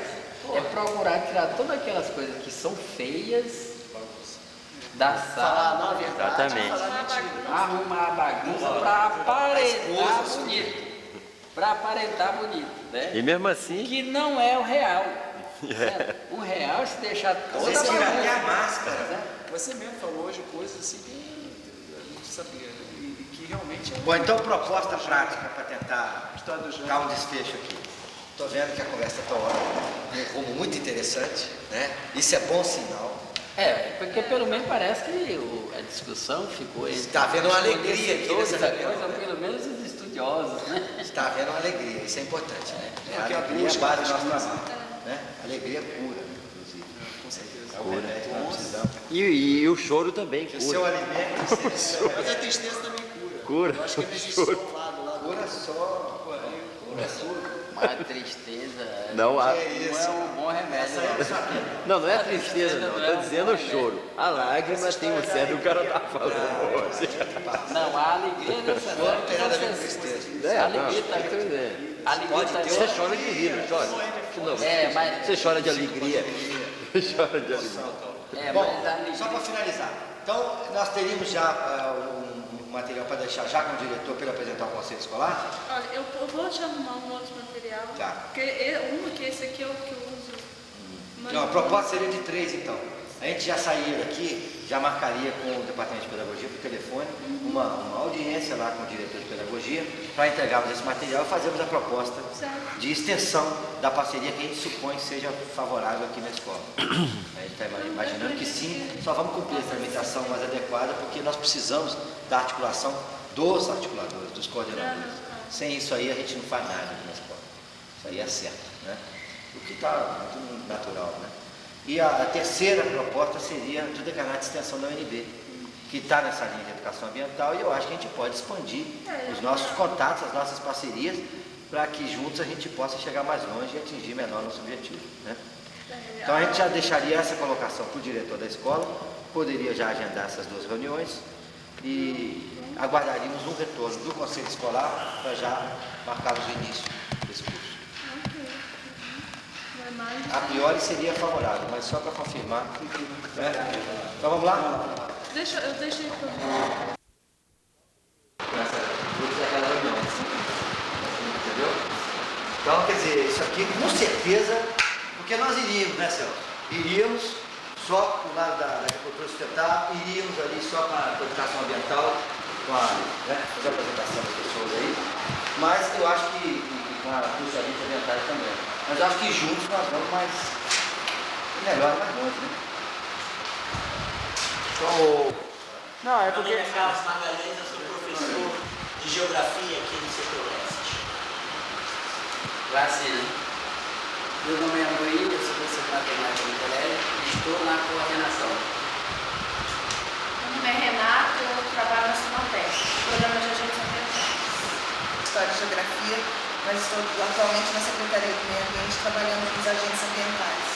Speaker 4: É procurar tirar todas aquelas coisas que são feias da
Speaker 3: Falar
Speaker 4: sala,
Speaker 3: na verdade,
Speaker 5: Exatamente.
Speaker 3: falar mentira.
Speaker 4: arrumar a bagunça para aparentar bonito. Para aparentar bonito, né?
Speaker 5: E mesmo assim,
Speaker 4: Que não é o real. Certo? O real é se deixar toda
Speaker 6: Você tira até a
Speaker 4: bagunça.
Speaker 6: máscara.
Speaker 3: Você mesmo falou hoje coisas assim que eu não sabia, né? E que realmente é
Speaker 6: Bom, então proposta prática para tentar
Speaker 3: história do Jean.
Speaker 6: dar um desfecho aqui. Estou vendo que a conversa está um rumo muito interessante, né? Isso é bom sinal.
Speaker 4: Porque pelo menos parece que a discussão ficou...
Speaker 6: Está havendo uma alegria aqui nessa
Speaker 4: da
Speaker 6: reunião,
Speaker 4: coisa,
Speaker 6: né?
Speaker 4: pelo menos os estudiosos, né?
Speaker 6: Está havendo uma alegria, isso é importante. A
Speaker 3: Porque a
Speaker 6: alegria é a
Speaker 3: busca,
Speaker 6: base do
Speaker 3: a
Speaker 6: nosso
Speaker 3: busca.
Speaker 6: trabalho. Né? Alegria cura, inclusive.
Speaker 3: Com certeza.
Speaker 6: É o remédio que nós precisamos.
Speaker 5: e o choro também
Speaker 6: Que o seu
Speaker 5: cura.
Speaker 6: alimento
Speaker 3: Mas a tristeza também cura.
Speaker 5: Cura.
Speaker 3: Eu acho que não existe só um lado.
Speaker 6: cura só.
Speaker 3: Cura tudo.
Speaker 4: Mas a tristeza
Speaker 5: Não,
Speaker 4: não é um bom remédio.
Speaker 5: não é a tristeza, não. Estou dizendo o choro. A lágrima tem o certo, o cara tá falando hoje.
Speaker 4: Não, a alegria é necessária.
Speaker 6: Não tem nada a ver com tristeza.
Speaker 5: É,
Speaker 4: A
Speaker 5: não,
Speaker 4: alegria
Speaker 5: tô
Speaker 4: tá-
Speaker 5: entendendo.
Speaker 4: A alegria tá-
Speaker 5: Você chora de rir, não chora? Não,
Speaker 4: mas...
Speaker 5: você chora de alegria. Você chora de alegria.
Speaker 6: Bom,
Speaker 4: mas a alegria...
Speaker 6: só para finalizar. Então, nós teríamos já um material para deixar já com o diretor para ele apresentar o conceito escolar?
Speaker 1: Olha, eu vou te arrumar um outro material.
Speaker 6: Tá.
Speaker 1: Porque que esse aqui é o que eu uso
Speaker 6: Não, a proposta seria de 3, então. A gente já sairia daqui, já marcaria com o Departamento de Pedagogia por telefone uma audiência lá com o diretor de pedagogia para entregarmos esse material e fazermos a proposta de extensão da parceria que a gente supõe que seja favorável aqui na escola. A gente está imaginando que sim, só vamos cumprir essa tramitação mais adequada porque nós precisamos da articulação dos articuladores, dos coordenadores. Sem isso aí a gente não faz nada aqui na escola. Isso aí é certo, né? O que está muito natural, né? E a terceira proposta seria do decanato de extensão da UNB, que está nessa linha de educação ambiental, e eu acho que a gente pode expandir os nossos contatos, as nossas parcerias, para que juntos a gente possa chegar mais longe e atingir melhor nosso objetivo, né? Então a gente já deixaria essa colocação para o diretor da escola, poderia já agendar essas 2 reuniões e aguardaríamos um retorno do conselho escolar para já marcarmos o início desse curso. A priori seria favorável, mas só para confirmar. Né? Então vamos lá?
Speaker 1: Eu deixei para
Speaker 6: aquela reunião. Entendeu? Então, quer dizer, isso aqui com certeza, porque nós iríamos, né, Celso? Iríamos só para o lado da agricultura sustentável, iríamos ali só para a educação ambiental, com a, né, fazer a apresentação das pessoas aí, mas eu acho que com a curso ambiental também. Mas eu acho que juntos nós vamos mais melhor, mais longe, né? Então,
Speaker 3: Não, é porque...
Speaker 7: Meu nome é Carlos Magalhães, eu sou professor de Geografia aqui no setor leste.
Speaker 4: Vacina. Meu nome é Amorim, eu sou professor de matemática no colégio e estou na coordenação.
Speaker 8: Meu nome é Renato, eu trabalho na Sinotec, Programa de Agentes Ambientais. História e Geografia, mas estou atualmente na Secretaria do Meio Ambiente trabalhando com os agentes ambientais.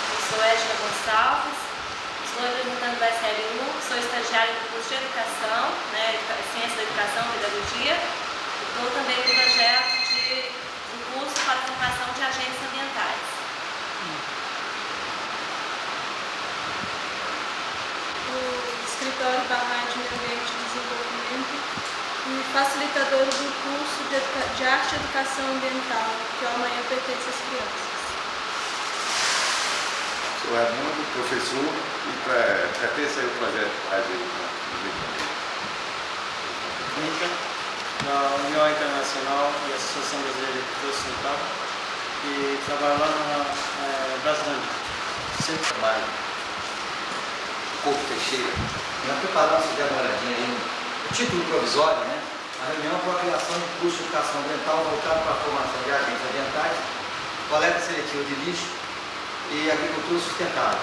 Speaker 9: Eu sou Édica Gonçalves, estou representando o SL1, sou estagiária do curso de Educação, né, Ciência da Educação e Pedagogia, e estou também no projeto do curso para a formação de agentes ambientais.
Speaker 1: o Escritório da Rádio Meio Ambiente e Desenvolvimento e facilitador do curso de Arte e Educação Ambiental, que amanhã pertence às crianças.
Speaker 10: Sou Raimundo, professor, e pertence ao projeto
Speaker 3: na União Internacional e Associação Brasileira de Agricultura Sustentável e trabalho lá na Brasilândia.
Speaker 6: sempre trabalho. Corpo Teixeira. Nós preparamos, se der uma olhadinha aí, no título provisório, né? A reunião para a criação de curso de educação ambiental voltado para a formação de agentes ambientais, coleta seletiva de lixo e agricultura sustentável.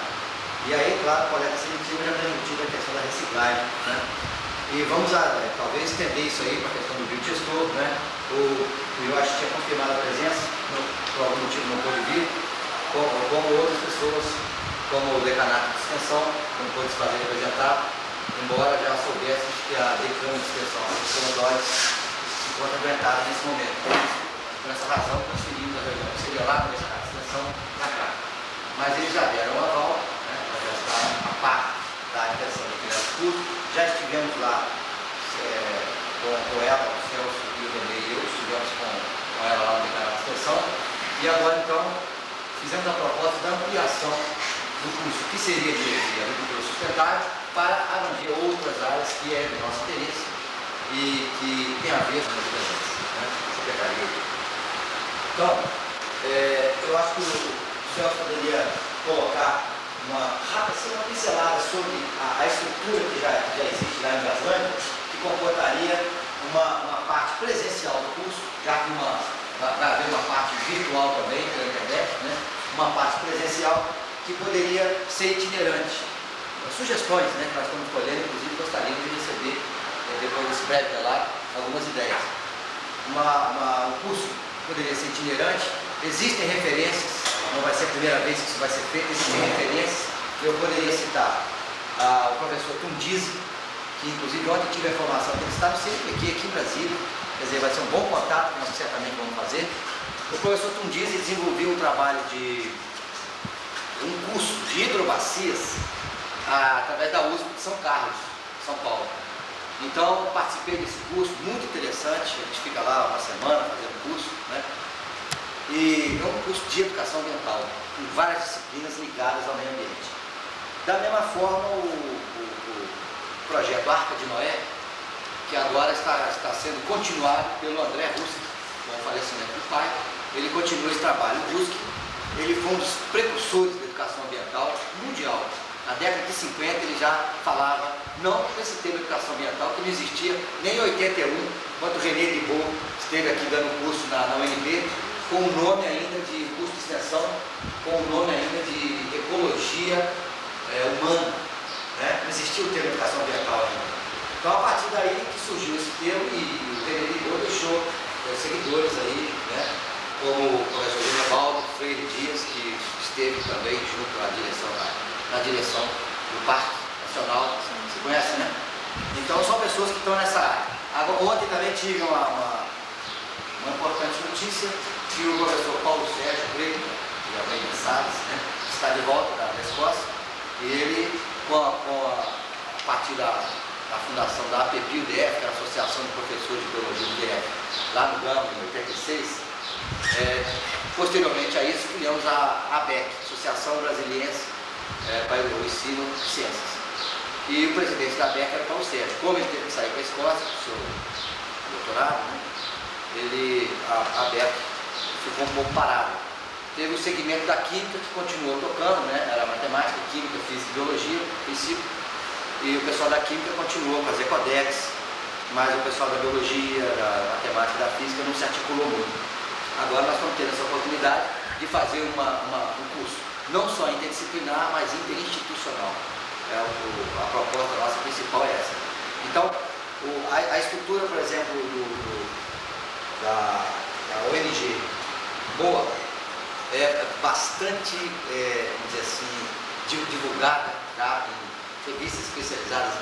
Speaker 6: E aí, claro, coleta seletiva já permitida a questão da reciclagem, né? E vamos talvez estender isso aí para a questão do biodigestor, né? O Yoshi tinha confirmado a presença, por algum motivo não pôde vir, como outras pessoas, como o decanato de extensão, não pôde se fazer representar, embora já soubéssemos que a decana de extensão, a professora Dóris, se encontra aguentada nesse momento. Por essa razão, transferimos a reunião, que seria lá no decanato de extensão, para cá. Mas eles já deram um aval, né? Já está a parte da intenção de criar o curso. Já estivemos lá com ela, o Celso e o Renê e eu, estivemos com ela lá no decanato de extensão. E agora, então, fizemos a proposta da ampliação do curso, que seria de agricultura sustentável, para abranger outras áreas que é do nosso interesse e que tem a ver com as presentes, né? Secretaria. Então, eu acho que o Celso poderia colocar uma pincelada sobre a estrutura que já existe lá em Brasilândia, que comportaria uma parte presencial do curso, já que vai haver uma parte virtual também pela internet, né? Uma parte presencial que poderia ser itinerante. Sugestões, né, que nós estamos colhendo, inclusive gostaríamos de receber, depois desse breve relato, algumas ideias. O curso poderia ser itinerante, existem referências, não vai ser a primeira vez que isso vai ser feito, existem referências. Eu poderia citar o professor Tundizi, que inclusive ontem tive a informação que ele está no CNPq aqui em Brasília, quer dizer, vai ser um bom contato que nós certamente vamos fazer. O professor Tundizi desenvolveu um trabalho de um curso de hidrobacias através da USP de São Carlos, São Paulo. Então, participei desse curso, muito interessante, a gente fica lá uma semana fazendo curso, né?
Speaker 11: E é um curso de educação ambiental, com várias disciplinas ligadas ao meio ambiente. Da mesma forma, o projeto Arca de Noé, que agora está sendo continuado pelo André Rusk, com o falecimento do pai, ele continua esse trabalho. O Rusk, ele foi um dos precursores da educação ambiental mundial. Na década de 50 ele já falava, não desse termo educação ambiental, que não existia nem em 81, quando o René Guibault esteve aqui dando curso na UNB, com o nome ainda de curso de extensão, com o nome ainda de ecologia humana. Né? Não existia o termo educação ambiental ainda. Então, a partir daí que surgiu esse termo e o René Guibault deixou seguidores aí, né? Como o professor Genevaldo Freire Dias, que esteve também junto na direção do Parque Nacional. Você conhece, né? Então, são pessoas que estão nessa área. Agora, ontem também tive uma importante notícia que o professor Paulo Sérgio Breito, que já vem de Salles, né? Está de volta da Escócia, e ele, a partir da fundação da APB-UDF, que era a Associação de Professores de Biologia do DF, lá no Gama, em 86, posteriormente a isso, criamos a ABEC, Associação Brasiliense para o Ensino de Ciências. E o presidente da ABEC era o Paulo Sérgio. Como ele teve que sair para a Escócia, o seu doutorado, né? A ABEC ficou um pouco parado. Teve o segmento da Química, que continuou tocando, né? Era Matemática, Química, Física e Biologia, princípio. E o pessoal da Química continuou a fazer codex, mas o pessoal da Biologia, da Matemática e da Física não se articulou muito. Agora nós estamos tendo essa oportunidade de fazer um curso, não só interdisciplinar, mas interinstitucional. A proposta nossa principal é essa. Então, a estrutura, por exemplo, da ONG Boa é bastante, vamos dizer assim, divulgada, tá? Em revistas especializadas